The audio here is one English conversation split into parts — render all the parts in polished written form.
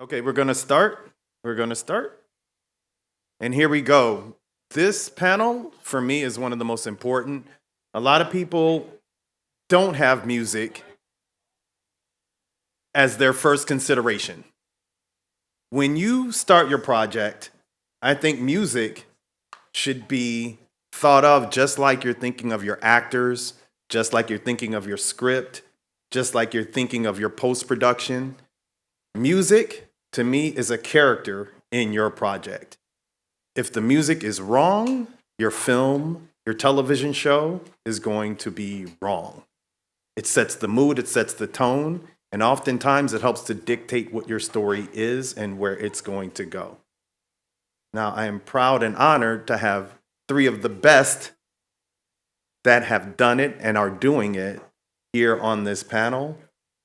Okay, we're going to start. We're going to start. And here we go. This panel, for me, is one of the most important. A lot of people don't have music as their first consideration. When you start your project, I think music should be thought of just like you're thinking of your actors, just like you're thinking of your script, just like you're thinking of your post production. Music, to me, is a character in your project. If the music is wrong, your film, your television show is going to be wrong. It sets the mood, it sets the tone, and oftentimes it helps to dictate what your story is and where it's going to go. Now, I am proud and honored to have three of the best that have done it and are doing it here on this panel.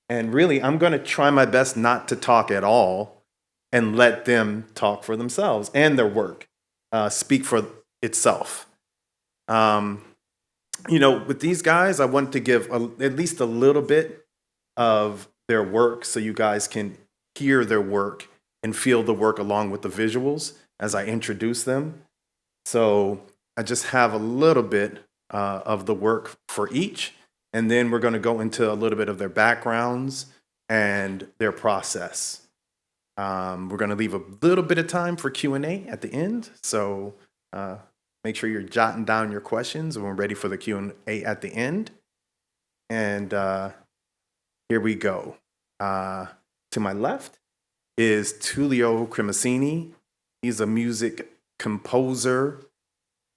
And really, I'm going to try my best not to talk at all and let them talk for themselves and their work speak for itself. With these guys, I want to give at least a little bit of their work so you guys can hear their work and feel the work along with the visuals as I introduce them. So I just have a little bit of the work for each, and then we're going to go into a little bit of their backgrounds and their process. We're going to leave a little bit of time for Q&A at the end, so make sure you're jotting down your questions when we're ready for the Q&A at the end. And here we go. To my left is Tulio Cremisini. He's a music composer.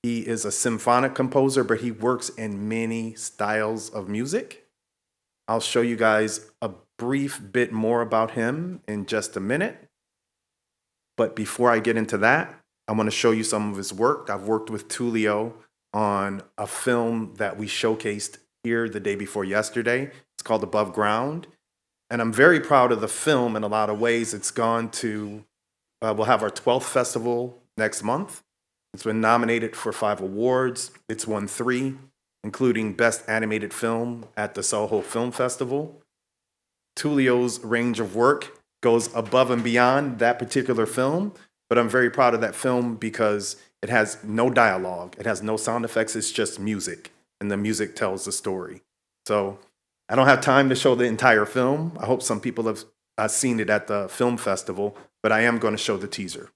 He is a symphonic composer, but he works in many styles of music. I'll show you guys a brief bit more about him in just a minute. But before I get into that, I want to show you some of his work. I've worked with Tulio on a film that we showcased here the day before yesterday. It's called Above Ground. And I'm very proud of the film in a lot of ways. It's gone to, we'll have our 12th festival next month. It's been nominated for 5 awards. It's won 3, including Best Animated Film at the Soho Film Festival. Tulio's range of work goes above and beyond that particular film, but I'm very proud of that film because it has no dialogue. It has no sound effects. It's just music, and the music tells the story. So I don't have time to show the entire film. I hope some people have seen it at the film festival, but I am going to show the teaser.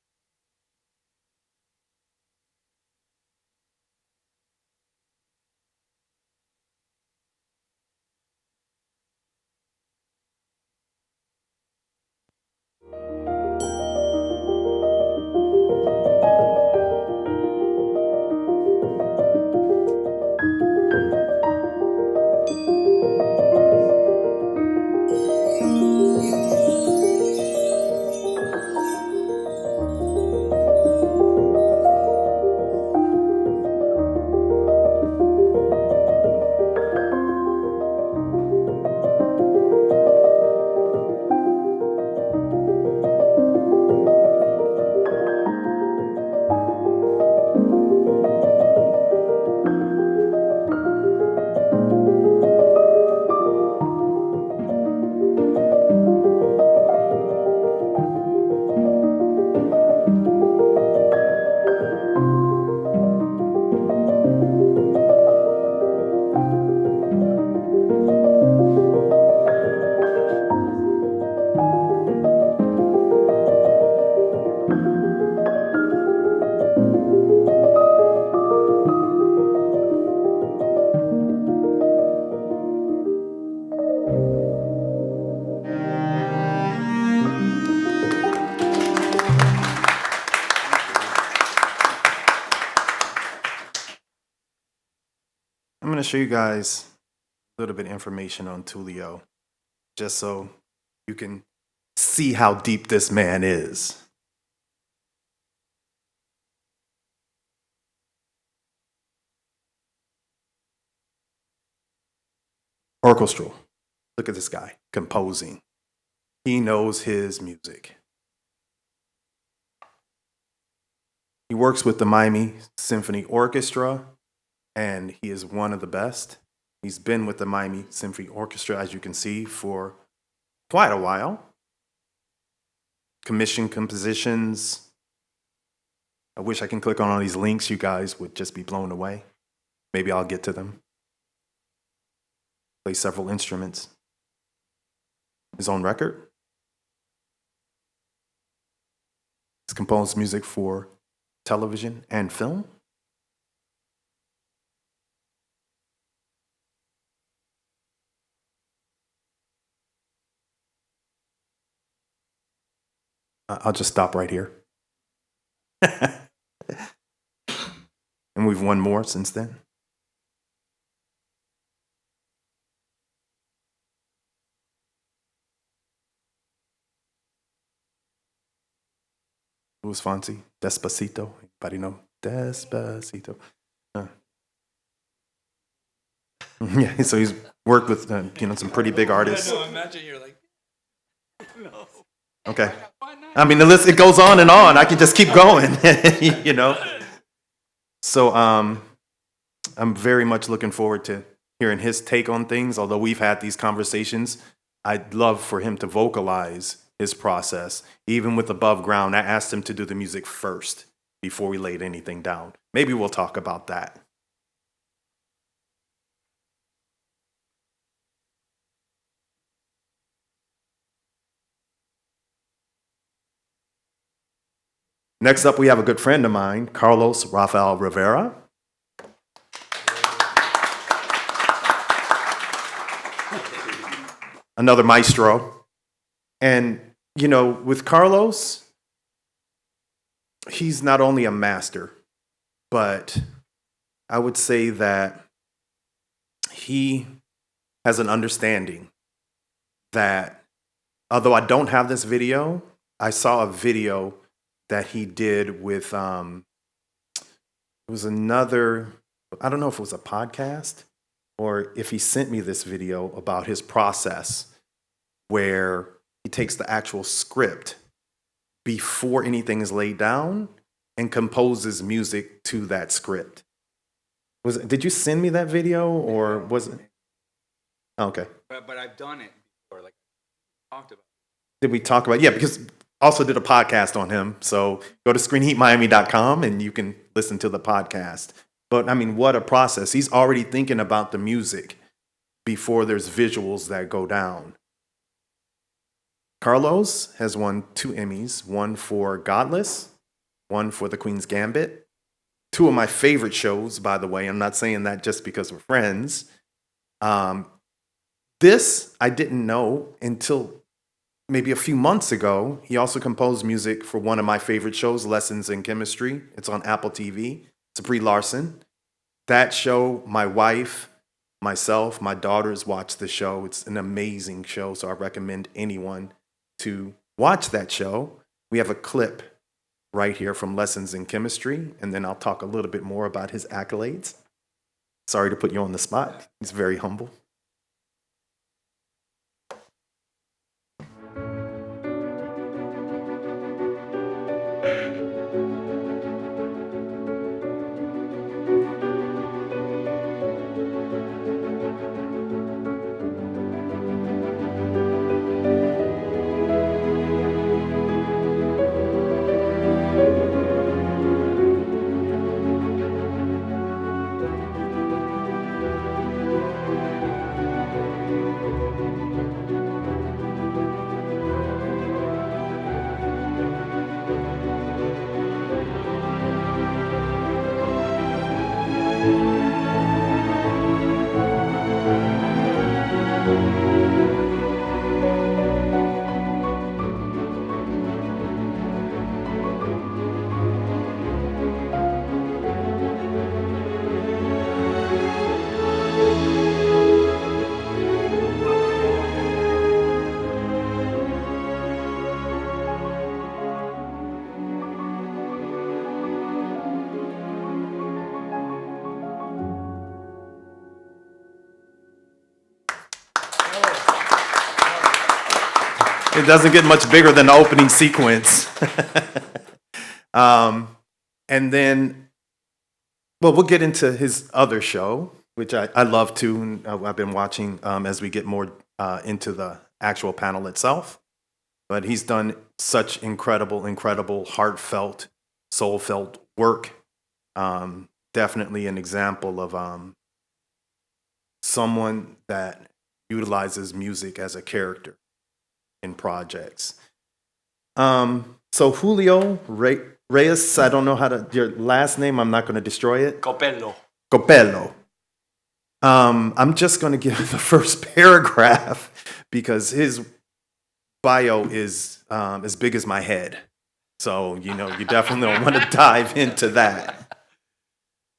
I'm going to show you guys a little bit of information on Tulio, just so you can see how deep this man is. Orchestral. Look at this guy composing. He knows his music. He works with the Miami Symphony Orchestra, and he is one of the best. He's been with the Miami Symphony Orchestra, as you can see, for quite a while. commission compositions. I wish I can click on all these links. You guys would just be blown away. Maybe I'll get to them. Play several instruments. His own record. He's composed music for television and film. I'll just stop right here. And we've won more since then. Luis Fonsi, Despacito. Anybody know? Despacito. Yeah, so he's worked with some pretty big artists. No, imagine you're like, no. Okay. I mean, the list, it goes on and on. I can just keep going, So I'm very much looking forward to hearing his take on things. Although we've had these conversations, I'd love for him to vocalize his process. Even with Above Ground, I asked him to do the music first before we laid anything down. Maybe we'll talk about that. Next up, we have a good friend of mine, Carlos Rafael Rivera. Another maestro. And, with Carlos, he's not only a master, but I would say that he has an understanding that, although I don't have this video, I saw a video that he did with, it was another, I don't know if it was a podcast or if he sent me this video about his process where he takes the actual script before anything is laid down and composes music to that script. Did you send me that video or was it? Okay. But I've done it before, like talked about it. Did we talk about it? Yeah, because also did a podcast on him. So go to screenheatmiami.com and you can listen to the podcast. But I mean, what a process. He's already thinking about the music before there's visuals that go down. Carlos has won 2 Emmys, one for Godless, one for The Queen's Gambit. 2 of my favorite shows, by the way. I'm not saying that just because we're friends. This I didn't know until maybe a few months ago. He also composed music for one of my favorite shows, Lessons in Chemistry. It's on Apple TV. It's Brie Larson. That show, my wife, myself, my daughters watch the show. It's an amazing show, so I recommend anyone to watch that show. We have a clip right here from Lessons in Chemistry, and then I'll talk a little bit more about his accolades. Sorry to put you on the spot. He's very humble. It doesn't get much bigger than the opening sequence. And then, well, we'll get into his other show, which I love too, and I've been watching as we get more into the actual panel itself. but he's done such incredible, heartfelt, soul-felt work. Definitely an example of someone that utilizes music as a character in projects. So Julio Reyes, I don't know your last name, I'm not going to destroy it. Copello. I'm just going to give the first paragraph because his bio is as big as my head. So, you definitely don't want to dive into that.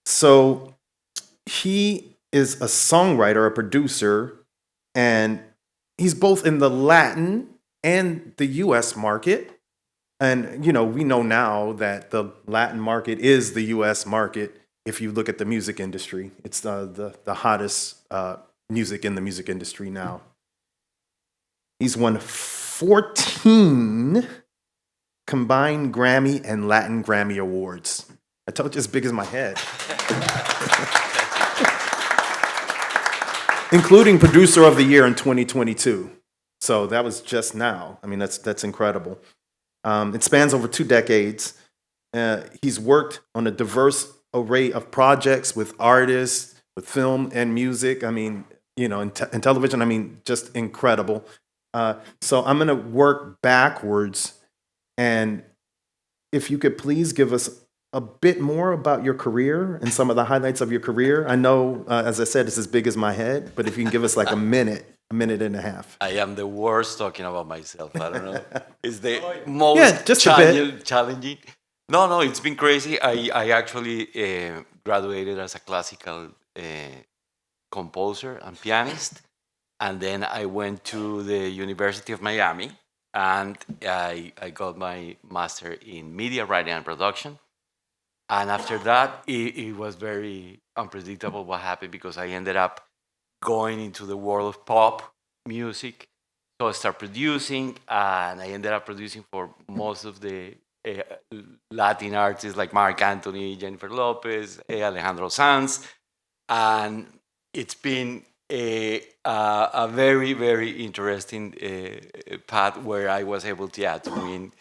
So he is a songwriter, a producer, and he's both in the Latin and the US market. And, we know now that the Latin market is the US market. If you look at the music industry, it's the hottest music in the music industry now. He's won 14 combined Grammy and Latin Grammy Awards. I told you, as big as my head. Including Producer of the Year in 2022. So that was just now. I mean, that's incredible. It spans over 2 decades. He's worked on a diverse array of projects with artists, with film and music. I mean, in television, I mean, just incredible. So I'm going to work backwards. And if you could please give us a bit more about your career and some of the highlights of your career. I know, as I said, it's as big as my head, but if you can give us like a minute and a half. I am the worst talking about myself. I don't know. It's the most just challenging. No, it's been crazy. I actually graduated as a classical composer and pianist. And then I went to the University of Miami and I got my master in media writing and production. And after that, it was very unpredictable what happened because I ended up going into the world of pop music. So I started producing, and I ended up producing for most of the Latin artists like Marc Anthony, Jennifer Lopez, Alejandro Sanz. And it's been a very, very interesting path where I was able to win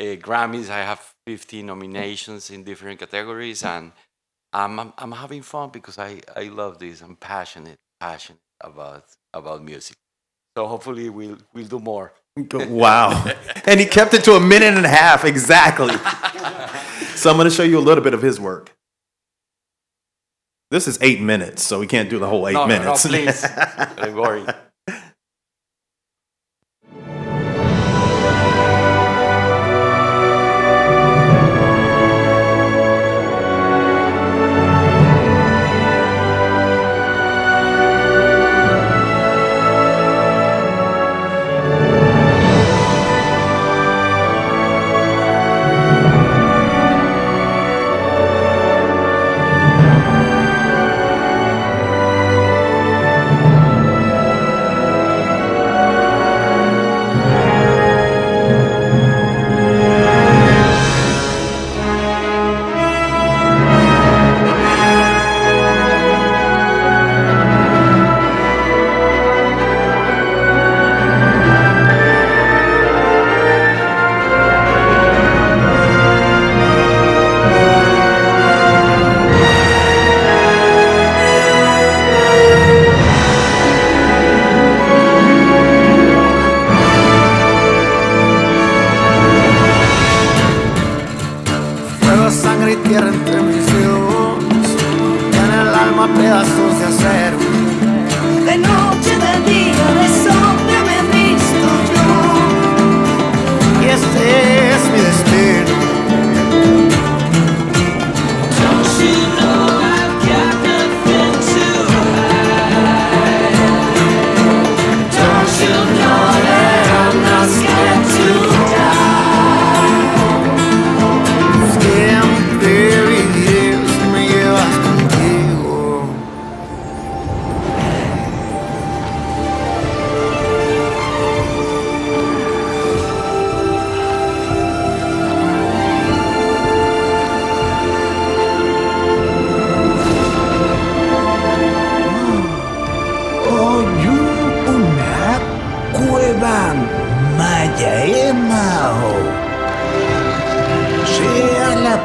Grammys. I have 15 nominations in different categories, and I'm having fun because I love this. I'm passionate about music. So hopefully we'll do more. Wow. And he kept it to a minute and a half exactly. So I'm going to show you a little bit of his work. This is 8 minutes, so we can't do the whole 8 minutes. No, please. Don't worry.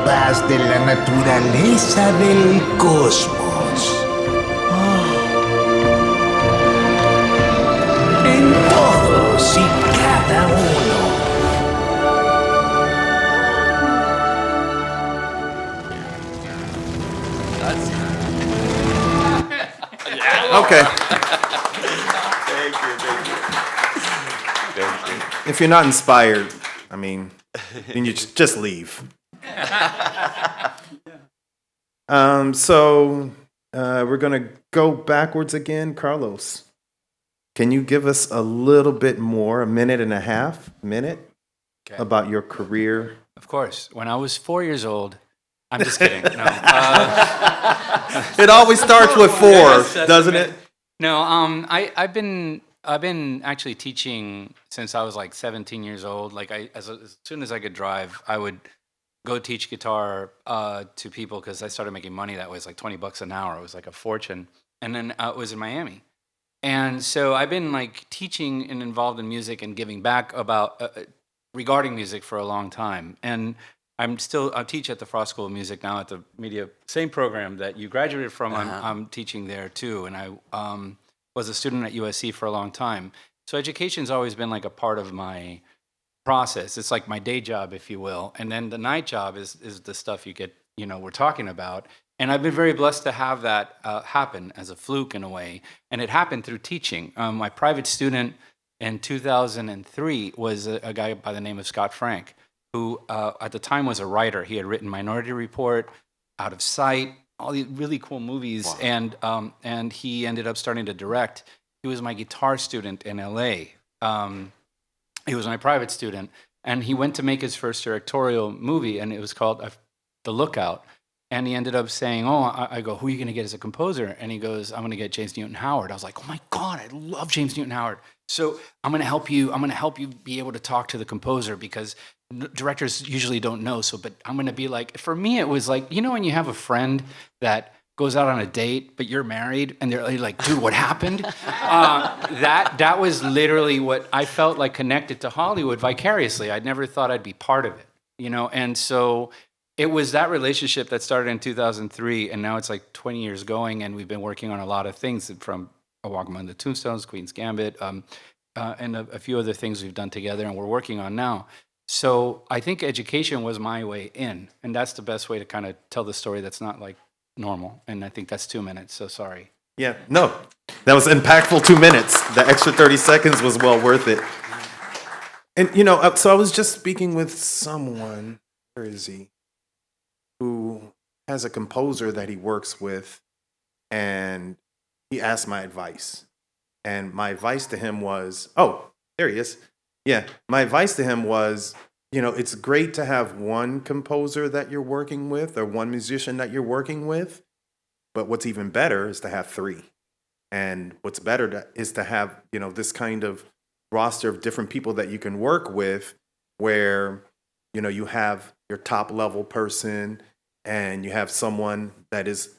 paz de la naturaleza del cosmos. En todos y cada uno. Okay. Thank you. If you're not inspired, I mean, then you just leave. So we're gonna go backwards again. Carlos, can you give us a little bit more, a minute and a half, Okay. about your career? Of course. When I was 4 years old, I'm just kidding. No. It always starts with four, Yes, that's doesn't okay. it? No, I've been actually teaching since I was like 17 years old. Like as soon as I could drive, I would go teach guitar to people because I started making money that way. It was like $20 an hour. It was like a fortune. And then it was in Miami. And so I've been like teaching and involved in music and giving back about regarding music for a long time. And I teach at the Frost School of Music now at the media, same program that you graduated from. I'm teaching there too. And I was a student at USC for a long time. So education's always been like a part of my process. It's like my day job, if you will. And then the night job is the stuff you get, we're talking about. And I've been very blessed to have that happen as a fluke in a way. And it happened through teaching. My private student in 2003 was a guy by the name of Scott Frank, who at the time was a writer. He had written Minority Report, Out of Sight, all these really cool movies. Wow. And he ended up starting to direct. He was my guitar student in LA. He was my private student. And he went to make his first directorial movie, and it was called The Lookout. And he ended up saying, I go, who are you going to get as a composer? And he goes, I'm going to get James Newton Howard. I was like, oh my God, I love James Newton Howard. So I'm going to help you. I'm going to help you be able to talk to the composer because directors usually don't know. But I'm going to be like, for me, it was like, when you have a friend that goes out on a date, but you're married, and they're like, dude, what happened? That was literally what I felt like connected to Hollywood vicariously. I'd never thought I'd be part of it, And so it was that relationship that started in 2003, and now it's like 20 years going, and we've been working on a lot of things from A Walk Among the Tombstones, Queen's Gambit, and a few other things we've done together and we're working on now. So I think education was my way in, and that's the best way to kind of tell the story that's not like normal. And I think that's 2 minutes, so sorry. Yeah, no, that was impactful 2 minutes. The extra 30 seconds was well worth it. And, so I was just speaking with someone, where is he, who has a composer that he works with, and he asked my advice. And my advice to him was, oh, there he is. Yeah, my advice to him was, it's great to have one composer that you're working with or one musician that you're working with, but what's even better is to have three. And what's better is to have, this kind of roster of different people that you can work with where, you have your top level person and you have someone that is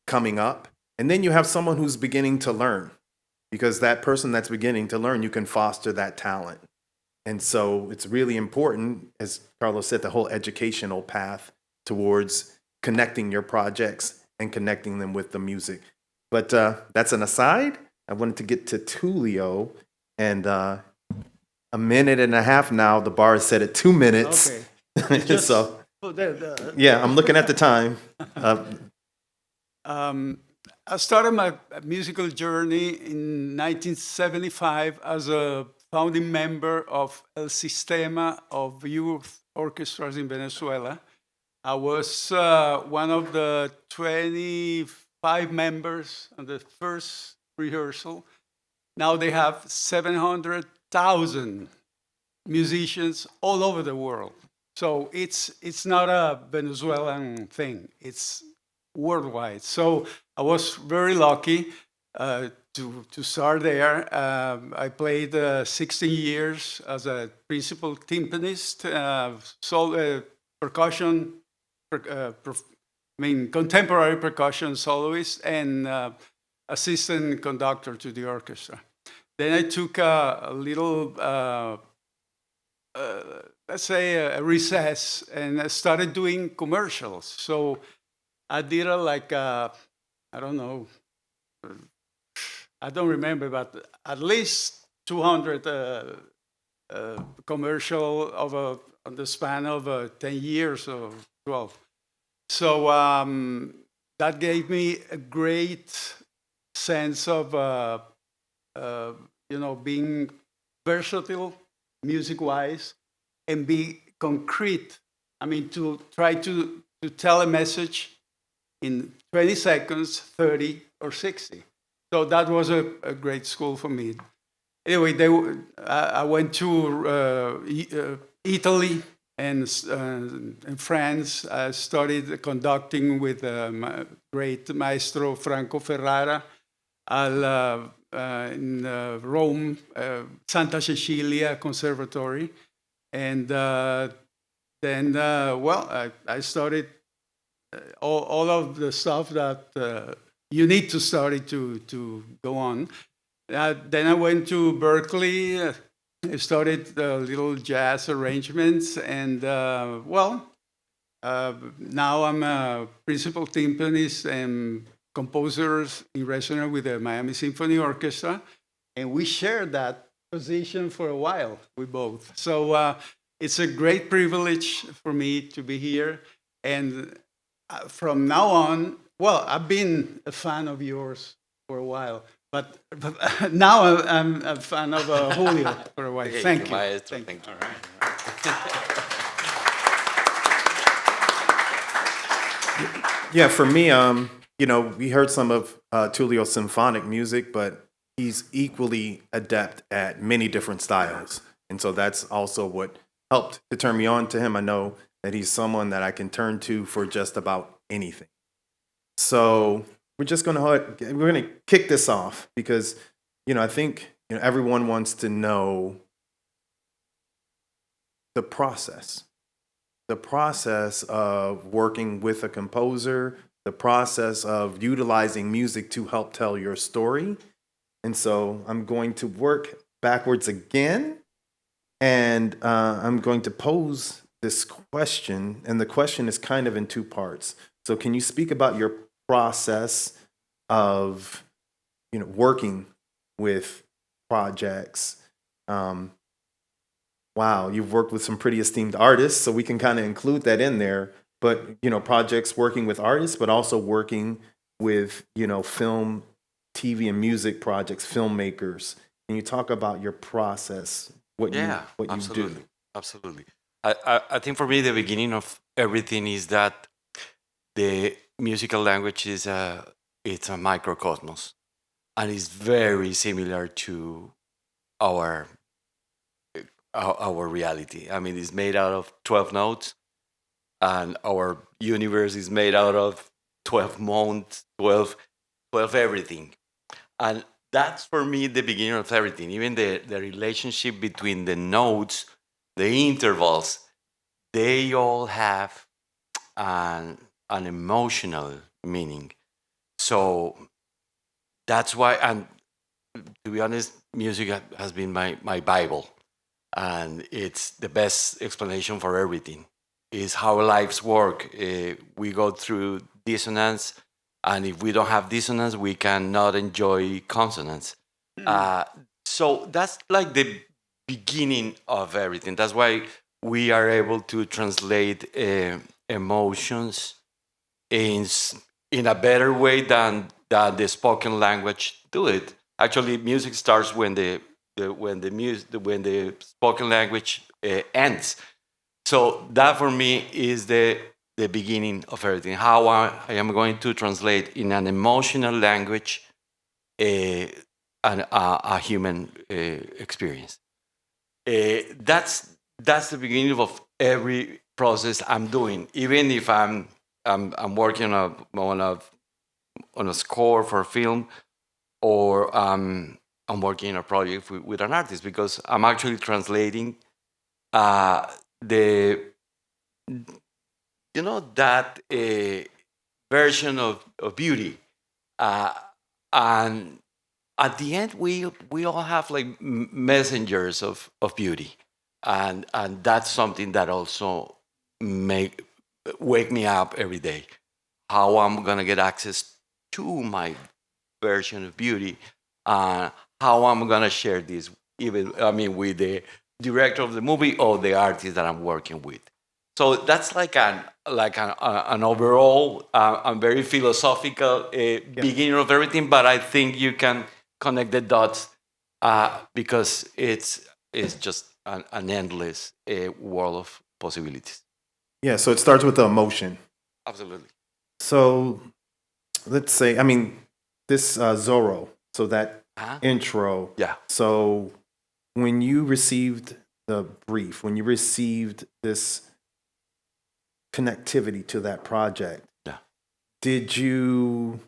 coming up, and then you have someone who's beginning to learn, because that person that's beginning to learn, you can foster that talent. And so it's really important, as Carlos said, the whole educational path towards connecting your projects and connecting them with the music. But that's an aside. I wanted to get to Tulio, and a minute and a half now. The bar is set at 2 minutes. Okay. So, yeah, I'm looking at the time. I started my musical journey in 1975 as a founding member of El Sistema of Youth Orchestras in Venezuela. I was one of the 25 members on the first rehearsal. Now they have 700,000 musicians all over the world. So it's not a Venezuelan thing. It's worldwide. So I was very lucky to start there. I played 16 years as a principal timpanist, percussion, contemporary percussion soloist, and assistant conductor to the orchestra. Then I took a little let's say, a recess, and I started doing commercials. So I did I don't know, I don't remember, but at least 200 commercial on the span of 10 years or 12. So that gave me a great sense of, being versatile music-wise and be concrete. I mean, to try to tell a message in 20 seconds, 30 or 60. So that was a great school for me. Anyway, I went to Italy and France. I studied conducting with my great maestro Franco Ferrara in Rome, Santa Cecilia Conservatory. And then, I studied all of the stuff that you need to study to go on. Then I went to Berkeley. I studied little jazz arrangements, and now I'm a principal timpanist and composer in residence with the Miami Symphony Orchestra, and we shared that position for a while, we both. So it's a great privilege for me to be here, and from now on, I've been a fan of yours for a while, but now I'm a fan of Julio for a while. Thank you. Maestro. Thank you. Yeah, for me, we heard some of Tulio's symphonic music, but he's equally adept at many different styles. And so that's also what helped to turn me on to him. I know that he's someone that I can turn to for just about anything. So we're going to kick this off because, I think everyone wants to know the process of working with a composer, the process of utilizing music to help tell your story. And so I'm going to work backwards again, and I'm going to pose this question, and the question is kind of in two parts. So can you speak about your process of working with projects? Wow, you've worked with some pretty esteemed artists, so we can kind of include that in there. But projects working with artists, but also working with film, TV, and music projects, filmmakers. Can you talk about your process? What you absolutely, do? Absolutely. I think for me the beginning of everything is that the musical language is it's a microcosmos, and it's very similar to our reality. I mean, it's made out of 12 notes, and our universe is made out of 12 months, 12 everything. And that's for me the beginning of everything. Even the relationship between the notes, the intervals, they all have an emotional meaning. So that's why, and to be honest, music has been my Bible. And it's the best explanation for everything. Is how lives work. We go through dissonance, and if we don't have dissonance, we cannot enjoy consonance. So that's like the beginning of everything. That's why we are able to translate emotions in a better way than the spoken language do it. Actually, music starts when the spoken language ends. So that for me is the beginning of everything. How I am going to translate in an emotional language a human experience. That's the beginning of every process I'm doing. Even if I'm working on a score for a film, or I'm working in a project with an artist, because I'm actually translating that version of beauty, and at the end we all have like messengers of beauty, and that's something that also wake me up every day. How I'm gonna get access to my version of beauty, how I'm gonna share this, with the director of the movie or the artist that I'm working with. So that's an overall, very philosophical beginning of everything. But I think you can connect the dots because it's just an endless world of possibilities. Yeah, so it starts with the emotion. Absolutely. So let's say, I mean, this Zorro, so that Uh-huh. intro. Yeah. So when you received the brief, when you received this connectivity to that project, Yeah. did you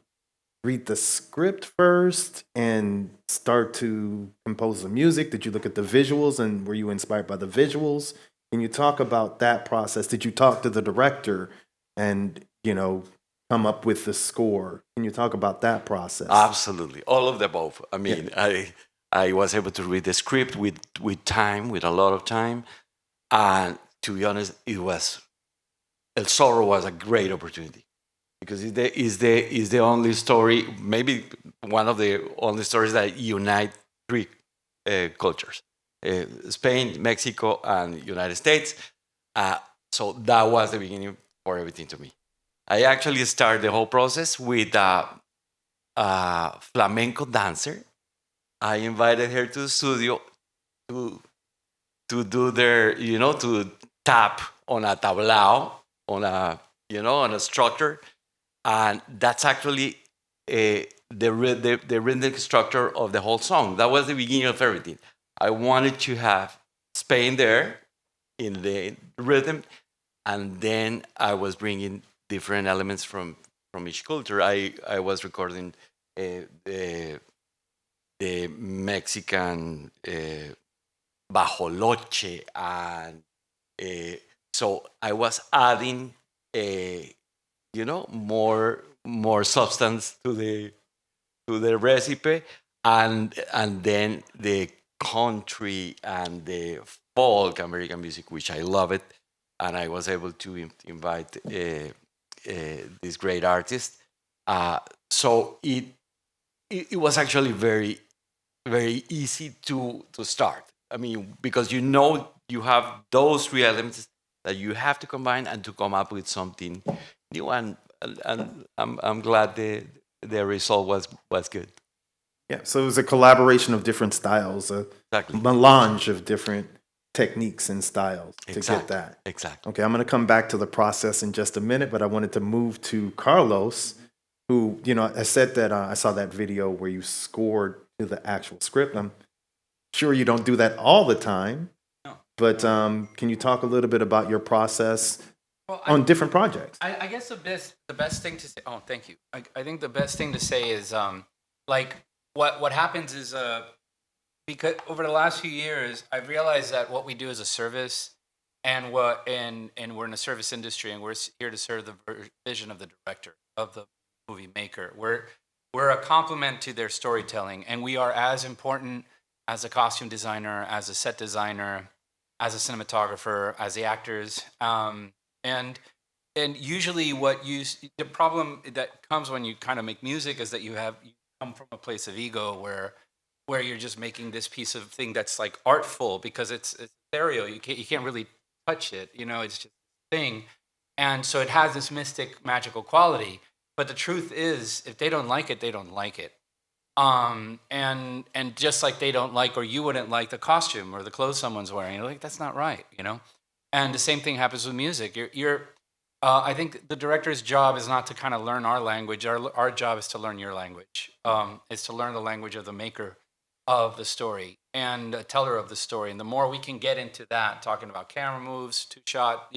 read the script first and start to compose the music? Did you look at the visuals and were you inspired by the visuals? Can you talk about that process? Did you talk to the director and, come up with the score? Can you talk about that process? Absolutely, all of the above. I mean, I was able to read the script with time, with a lot of time, and to be honest, El Zorro was a great opportunity because it's the only story, maybe one of the only stories that unite three cultures: Spain, Mexico, and United States. So that was the beginning for everything to me. I actually started the whole process with flamenco dancer. I invited her to the studio to do to tap on a tablao, on a structure, and that's actually the rhythmic structure of the whole song. That was the beginning of everything. I wanted to have Spain there in the rhythm, and then I was bringing different elements from each culture. I was recording the Mexican bajoloche, and so I was adding more substance to the recipe, and then the country and the folk American music, which I love it, and I was able to invite this great artist. So it was actually very, very easy to start. I mean, because you have those three elements that you have to combine and to come up with something new. And I'm glad the result was good. Yeah, so it was a collaboration of different styles, a Exactly. melange of different techniques and styles to get that. Exactly. Okay, I'm going to come back to the process in just a minute, but I wanted to move to Carlos, who, I said that I saw that video where you scored to the actual script. I'm sure you don't do that all the time, but can you talk a little bit about your process on different projects? I guess the best thing to say. Oh, thank you. I think the best thing to say is what happens is because over the last few years I've realized that what we do is a service, and we're in a service industry, and we're here to serve the vision of the director, of the movie maker. We're a complement to their storytelling, and we are as important as a costume designer, as a set designer, as a cinematographer, as the actors. And usually the problem that comes when you kind of make music is that you come from a place of ego where you're just making this piece of thing that's like artful because it's ethereal. You can't really touch it, it's just a thing. And so it has this mystic, magical quality. But the truth is, if they don't like it, they don't like it. And just like they don't like, or you wouldn't like the costume or the clothes someone's wearing, you're like, that's not right, And the same thing happens with music. I think the director's job is not to kind of learn our language. Our job is to learn your language. It's to learn the language of the maker of the story and a teller of the story. And the more we can get into that, talking about camera moves, two-shot,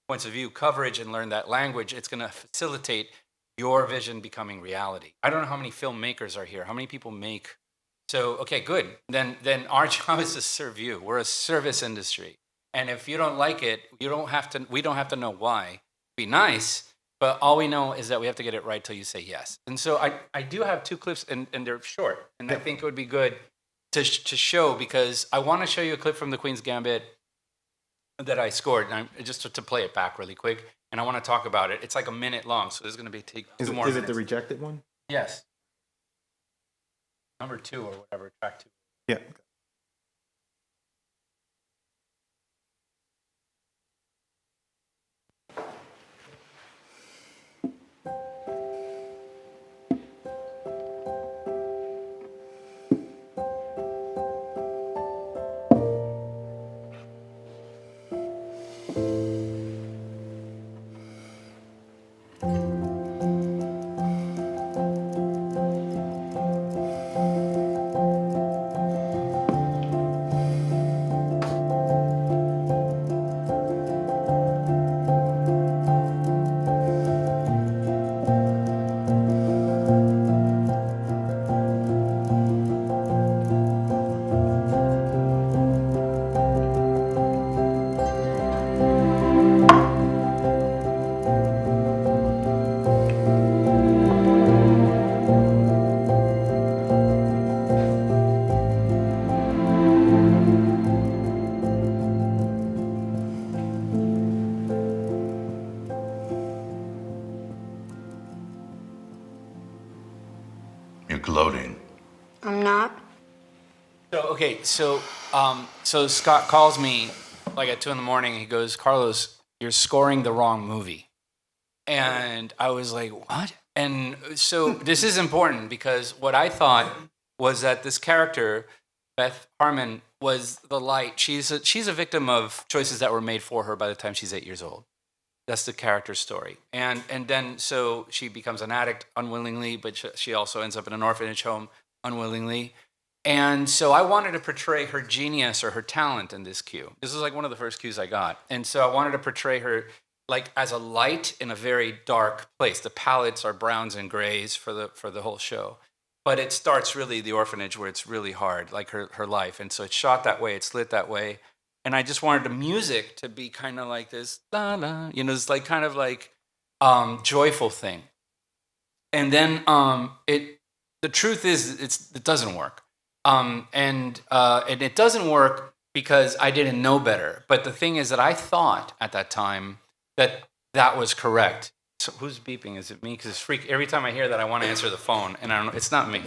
points of view, coverage, and learn that language, it's going to facilitate your vision becoming reality. I don't know how many filmmakers are here. How many people make? So, okay, good. Then our job is to serve you. We're a service industry. And if you don't like it, we don't have to know why. Be nice, but all we know is that we have to get it right till you say yes. And so I do have two clips, and they're short. And I think it would be good to show, because I want to show you a clip from The Queen's Gambit that I scored. And just to play it back really quick, and I want to talk about it. It's like a minute long, so there's going to be take two more Is minutes. it the rejected one? Yes. Number 2 or whatever, track 2. Yeah. You're gloating. I'm not. So Scott calls me like at 2 a.m. He goes, Carlos, you're scoring the wrong movie. And I was like, what? And so this is important because what I thought was that this character, Beth Harmon, was the light. She's a victim of choices that were made for her by the time she's 8 years old. That's the character story. And then so she becomes an addict unwillingly, but she also ends up in an orphanage home unwillingly. And so I wanted to portray her genius or her talent in this cue. This was like one of the first cues I got. And so I wanted to portray her like as a light in a very dark place. The palettes are browns and grays for the whole show. But it starts really the orphanage where it's really hard, like her life. And so it's shot that way, it's lit that way. And I just wanted the music to be kind of like this, la la, it's like kind of like joyful thing. And then the truth is it doesn't work. And it doesn't work because I didn't know better. But the thing is that I thought at that time that was correct. So who's beeping? Is it me? Because it's freak. Every time I hear that, I want to answer the phone, and I don't know. It's not me.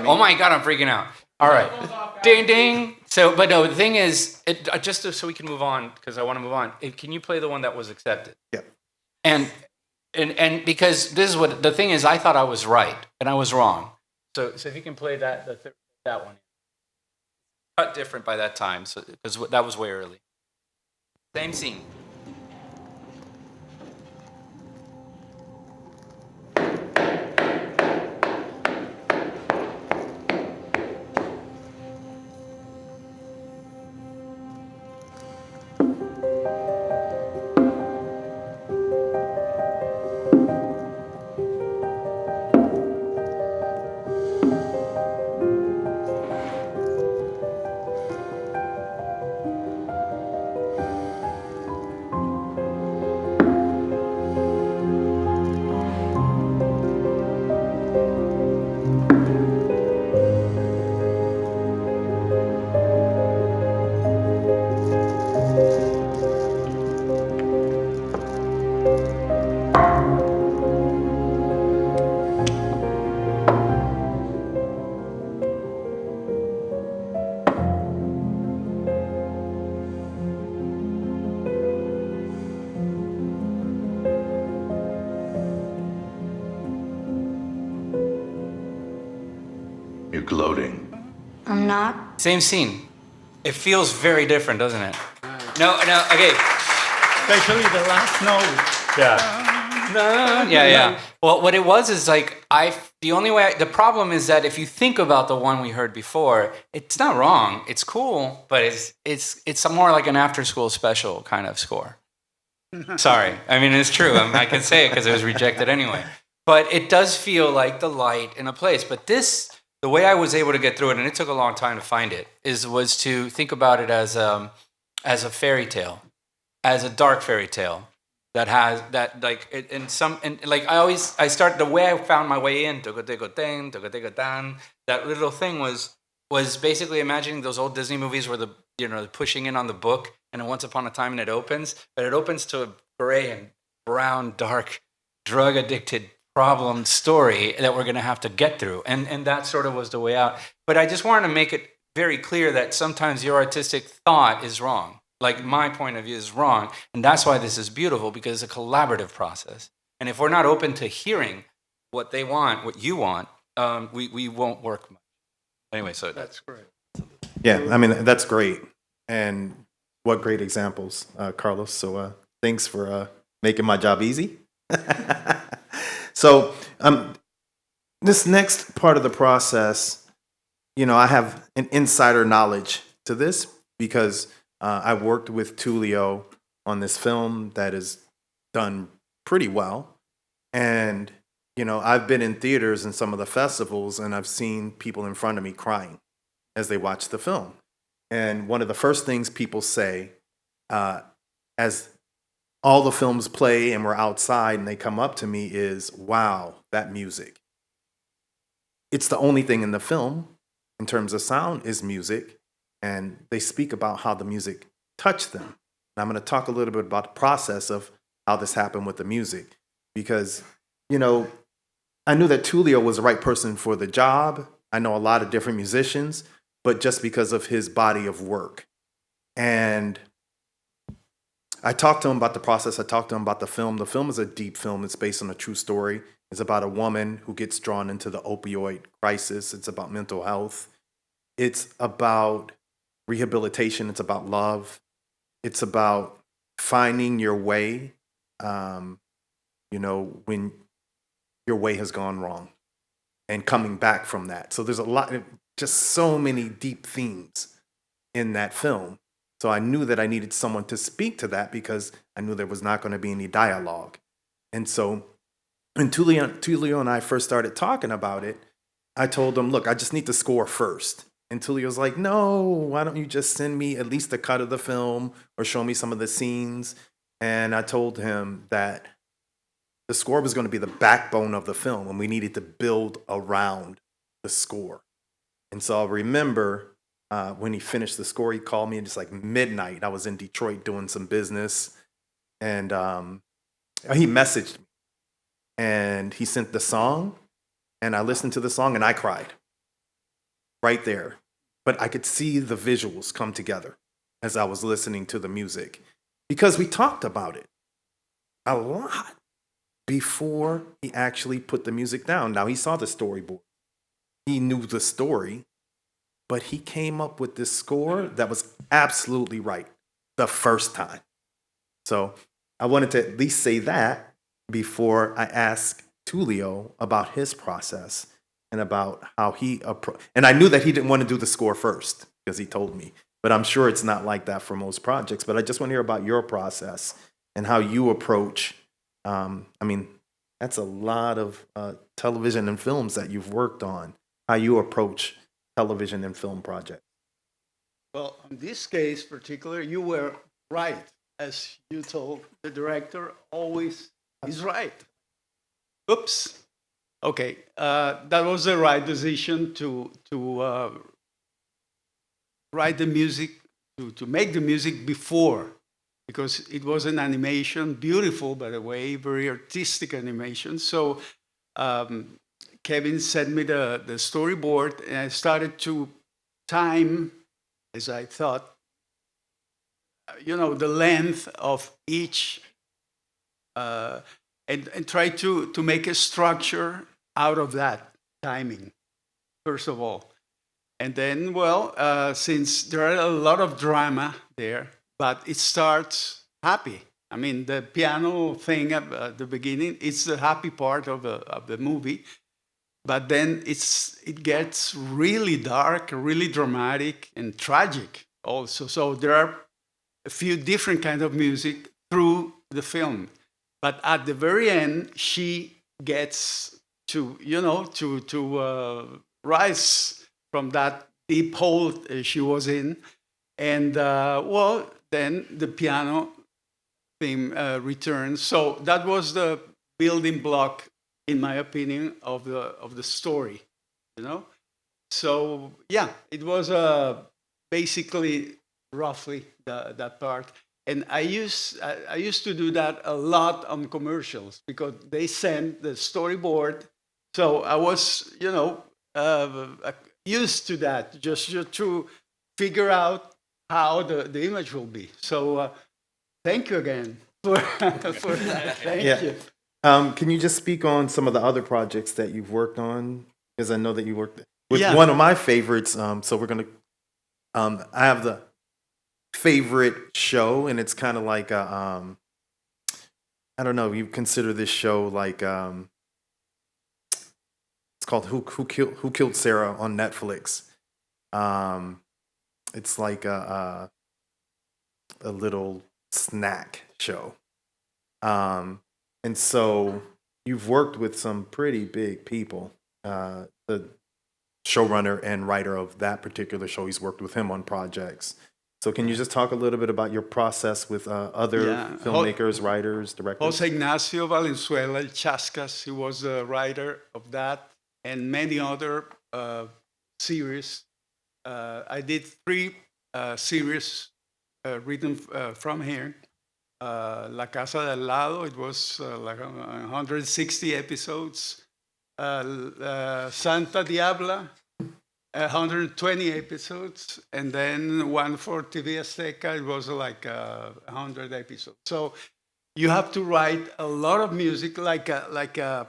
Oh my God, I'm freaking out. All right, ding ding. So, but no, the thing is, just so we can move on, because I want to move on. Can you play the one that was accepted? Yeah. And because this is what the thing is, I thought I was right, and I was wrong. So if you can play that one. Cut different by that time, so because that was way early. Same scene. You're gloating. I'm not. Same scene. It feels very different, doesn't it? No, okay. Especially the last note. Yeah. Well, what it was is like the problem is that if you think about the one we heard before, it's not wrong. It's cool, but it's more like an after-school special kind of score. Sorry, I mean it's true. I can say it because it was rejected anyway. But it does feel like the light in a place. But the way I was able to get through it, and it took a long time to find it, was to think about it as a fairy tale, as a dark fairy tale that has that like I start the way I found my way in that little thing was basically imagining those old Disney movies where the pushing in on the book, and Once Upon a Time, and it opens, but it opens to a gray and brown, dark, drug-addicted problem story that we're going to have to get through. And that sort of was the way out. But I just wanted to make it very clear that sometimes your artistic thought is wrong. Like my point of view is wrong. And that's why this is beautiful, because it's a collaborative process. And if we're not open to hearing what they want, what you want, we won't work much. Anyway, so that's great. Yeah, I mean, that's great. And what great examples, Carlos. So thanks for making my job easy. So this next part of the process, I have an insider knowledge to this because I worked with Tulio on this film that is done pretty well. And, I've been in theaters and some of the festivals, and I've seen people in front of me crying as they watch the film. And one of the first things people say, as all the films play and we're outside and they come up to me, is, wow, that music. It's the only thing in the film in terms of sound is music. And they speak about how the music touched them. And I'm going to talk a little bit about the process of how this happened with the music. Because, I knew that Tulio was the right person for the job. I know a lot of different musicians, but just because of his body of work. And I talked to him about the process. I talked to him about the film. The film is a deep film. It's based on a true story. It's about a woman who gets drawn into the opioid crisis. It's about mental health. It's about rehabilitation. It's about love. It's about finding your way, when your way has gone wrong and coming back from that. So there's just so many deep themes in that film. So I knew that I needed someone to speak to that because I knew there was not going to be any dialogue. And so when Tulio and I first started talking about it, I told him, look, I just need the score first. And Tulio's like, no, why don't you just send me at least a cut of the film or show me some of the scenes? And I told him that the score was going to be the backbone of the film and we needed to build around the score. And so I remember when he finished the score, he called me and it's like midnight. I was in Detroit doing some business and he messaged me and he sent the song and I listened to the song and I cried right there. But I could see the visuals come together as I was listening to the music because we talked about it a lot before he actually put the music down. Now he saw the storyboard. He knew the story, but he came up with this score that was absolutely right the first time. So I wanted to at least say that before I ask Tulio about his process and about how he and I knew that he didn't want to do the score first because he told me, but I'm sure it's not like that for most projects. But I just want to hear about your process and how you approach. That's a lot of television and films that you've worked on. How you approach television and film projects. Well, in this case particular, you were right. As you told, the director always is right. Oops. Okay, that was the right decision to write the music, to make the music before, because it was an animation, beautiful, by the way, very artistic animation. So Kevin sent me the storyboard, and I started to time, as I thought, the length of each, and try to make a structure out of that timing, first of all. And then, since there are a lot of drama there, but it starts happy. I mean, the piano thing at the beginning, it's the happy part of the movie. But then it gets really dark, really dramatic, and tragic also. So there are a few different kinds of music through the film. But at the very end, she gets to rise from that deep hole she was in. And, then the piano theme returns. So that was the building block, in my opinion, of the story, So, yeah, it was basically roughly that part. And I used to do that a lot on commercials because they send the storyboard. So I was, used to that, just to figure out how the image will be. So thank you again for that. Thank you. Can you just speak on some of the other projects that you've worked on? Because I know that you worked with Yeah. one of my favorites. So we're gonna. I have the favorite show, and it's kind of like a. I don't know. You consider this show like it's called Who Killed Sarah on Netflix. It's like a little snack show. And so you've worked with some pretty big people. The showrunner and writer of that particular show, he's worked with him on projects. So can you just talk a little bit about your process with other filmmakers, writers, directors? Jose Ignacio Valenzuela, El Chascas, he was the writer of that, and many other series. I did 3 series written from here. La Casa del Lado, it was like 160 episodes. Santa Diabla, 120 episodes. And then one for TV Azteca, it was like 100 episodes. So you have to write a lot of music like a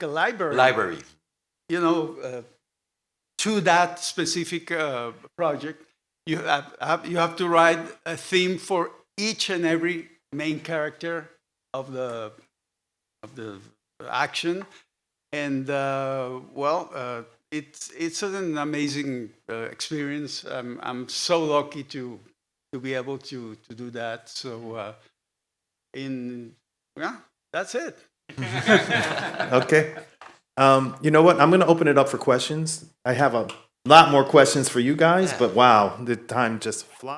library. Library. To that specific project. You have to write a theme for each and every main character of the action, and it's an amazing experience. I'm so lucky to be able to do that. So that's it. Okay. You know what? I'm going to open it up for questions. I have a lot more questions for you guys, but wow, the time just flies.